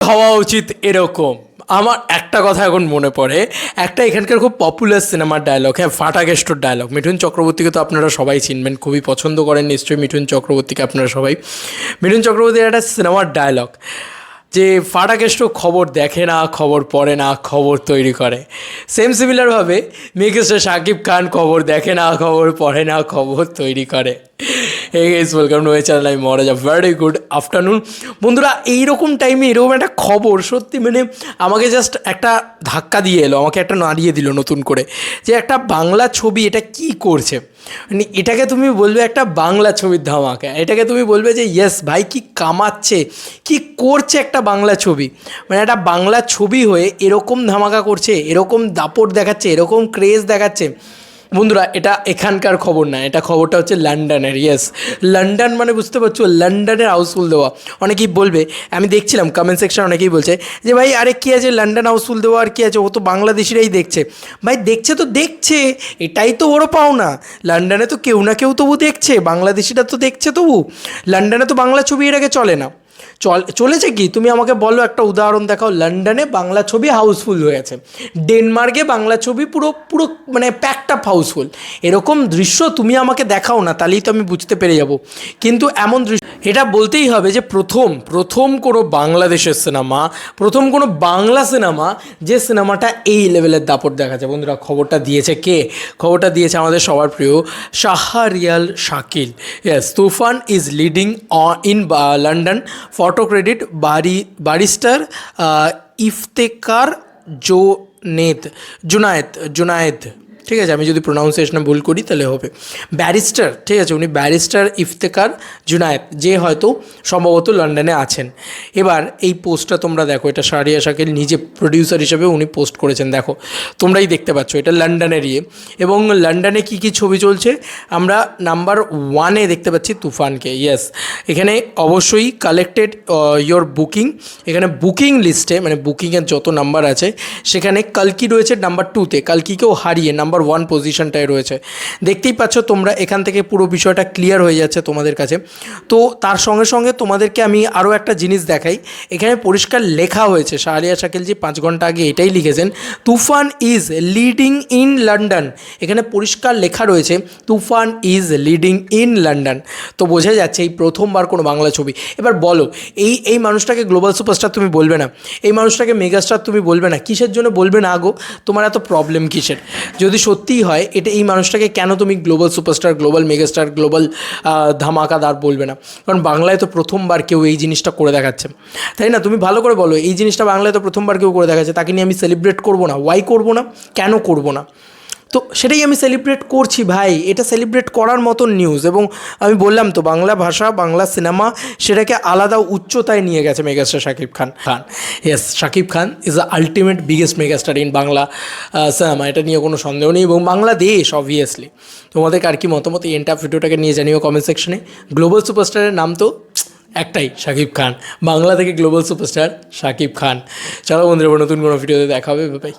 হওয়া উচিত এরকম। আমার একটা কথা এখন মনে পড়ে, একটা এখানকার খুব পপুলার সিনেমার ডায়লগ, হ্যাঁ, ফাটা কেষ্টর ডায়লগ। মিঠুন চক্রবর্তীকে তো আপনারা সবাই চিনবেন, খুবই পছন্দ করেন নিশ্চয়ই মিঠুন চক্রবর্তীকে আপনারা সবাই। মিঠুন চক্রবর্তীর একটা সিনেমার ডায়লগ যে ফাটা কেষ্ট খবর দেখে না, খবর পড়ে না, খবর তৈরি করে। সেম সিমিলারভাবে মেগাস্টার শাকিব খান খবর দেখে না, খবর পড়ে না, খবর তৈরি করে। Hey guys, welcome to my channel. আমি মহারাজা। ভেরি গুড আফটারনুন বন্ধুরা। এইরকম টাইমে এরকম একটা খবর সত্যি মানে আমাকে জাস্ট একটা ধাক্কা দিয়ে এলো, আমাকে একটা নাড়িয়ে দিল নতুন করে, যে একটা বাংলা ছবি এটা কি করছে। মানে এটাকে তুমি বলবে একটা বাংলা ছবির ধামাকা, এটাকে তুমি বলবে যে ইয়েস ভাই কি কামাচ্ছে, কি করছে একটা বাংলা ছবি। মানে একটা বাংলা ছবি হয়ে এরকম ধামাকা করছে, এরকম দাপট দেখাচ্ছে, এরকম ক্রেজ দেখাচ্ছে। বন্ধুরা এটা এখানকার খবর না, এটা খবরটা হচ্ছে লন্ডনের। ইয়েস, লন্ডন মানে বুঝতে পারছো, লন্ডনের হাউসফুল দেওয়া। অনেকেই বলবে, আমি দেখছিলাম কমেন্ট সেকশন অনেকেই বলছে যে ভাই আরে কী আছে লন্ডন হাউসফুল দেওয়া, আর কী আছে, ও তো বাংলাদেশিরাই দেখছে। ভাই দেখছে তো দেখছে, এটাই তো বড় পাওনা। লন্ডনে তো কেউ না কেউ তবু দেখছে, বাংলাদেশিরা তো দেখছে তবু। লন্ডনে তো বাংলা ছবি এর আগে চলে না, চলেছে কি তুমি আমাকে বলো, একটা উদাহরণ দেখাও। লন্ডনে বাংলা ছবি হাউসফুল হয়েছে, ডেনমার্কে বাংলা ছবি পুরো পুরো মানে প্যাকড আপ হাউসফুল। এরকম দৃশ্য তুমি আমাকে দেখাও না, তাহলেই তো আমি বুঝতে পেরে যাব। কিন্তু এমন দৃশ্য, এটা বলতেই হবে যে প্রথম কোনো বাংলাদেশের সিনেমা, প্রথম কোনো বাংলা সিনেমা যে সিনেমাটা এই লেভেলের দাপট দেখাচ্ছে। বন্ধুরা খবরটা দিয়েছে কে? খবরটা দিয়েছে আমাদের সবার প্রিয় Shahriar Shakil. Yes, Toofan is leading in London, photo credit barrister Iftekhar Junaid. ঠিক আছে, আমি যদি প্রোনাউন্সিয়েশনে ভুল করি তাহলে হবে ব্যারিস্টার। ঠিক আছে, উনি ব্যারিস্টার ইফতেকার জুনায়েদ, যে হয়তো সম্ভবত লন্ডনে আছেন। এবার এই পোস্টটা তোমরা দেখো, এটা শাহরিয়ার শাকিল নিজে প্রডিউসার হিসেবে উনি পোস্ট করেছেন। দেখো তোমরাই দেখতে পাচ্ছ, এটা লন্ডনের এবং লন্ডনে কী কী ছবি চলছে আমরা নাম্বার 1-এ দেখতে পাচ্ছি তুফানকে। ইয়েস, এখানে অবশ্যই কালেক্টেড ইয়োর বুকিং, এখানে বুকিং লিস্টে মানে বুকিংয়ের যত নাম্বার আছে সেখানে কালকি রয়েছে নাম্বার 2-তে, কালকিকেও হারিয়ে নাম্বার 1 পজিশনটায় রয়েছে। দেখতেই পাচ্ছ তোমরা, এখান থেকে পুরো বিষয়টা ক্লিয়ার হয়ে যাচ্ছে তোমাদের কাছে। তো তার সঙ্গে সঙ্গে তোমাদেরকে আমি আরও একটা জিনিস দেখাই, এখানে পরিষ্কার লেখা হয়েছে, শাহরিয়ার শাকিল জি 5 ঘন্টা আগে এটাই লিখেছেন, তুফান ইজ লিডিং ইন লন্ডন। এখানে পরিষ্কার লেখা রয়েছে তুফান ইজ লিডিং ইন লন্ডন। তো বোঝা যাচ্ছে এই প্রথমবার কোনো বাংলা ছবি। এবার বলো, এই মানুষটাকে গ্লোবাল সুপারস্টার তুমি বলবে না, এই মানুষটাকে মেগাস্টার তুমি বলবে না, কিসের জন্য বলবে না গো? তোমার এত প্রবলেম কিসের? যদি সত্যিই হয় এটা, এই মানুষটাকে কেন তুমি global superstar, global megastar, global ধামাকাদার বলবে না? কারণ বাংলায় তো প্রথমবার কেউ এই জিনিসটা করে দেখাচ্ছে, তাই না? তুমি ভালো করে বলো, এই জিনিসটা বাংলায় তো প্রথমবার কেউ করে দেখাচ্ছে, তাকে নিয়ে আমি সেলিব্রেট করবো না? ওয়াই করবো না, কেন করবো না? তো সেটাই আমি সেলিব্রেট করছি ভাই, এটা সেলিব্রেট করার মতন নিউজ। এবং আমি বললাম তো, বাংলা ভাষা, বাংলা সিনেমা সেটাকে আলাদা উচ্চতায় নিয়ে গেছে megastar Shakib Khan. Yes, Shakib Khan is the ultimate biggest megastar in Bangla cinema, এটা নিয়ে কোনো সন্দেহ নেই, এবং বাংলাদেশ অবভিয়াসলি। তোমাদের আর কি মতামত এই এন্টার ভিডিওটাকে নিয়ে জানিও কমেন্ট সেকশনে। গ্লোবাল সুপারস্টারের নাম তো একটাই, শাকিব খান। বাংলা থেকে গ্লোবাল সুপারস্টার শাকিব খান। চলো বন্ধুরা, নতুন কোনো ভিডিওতে দেখা হবে, বাই।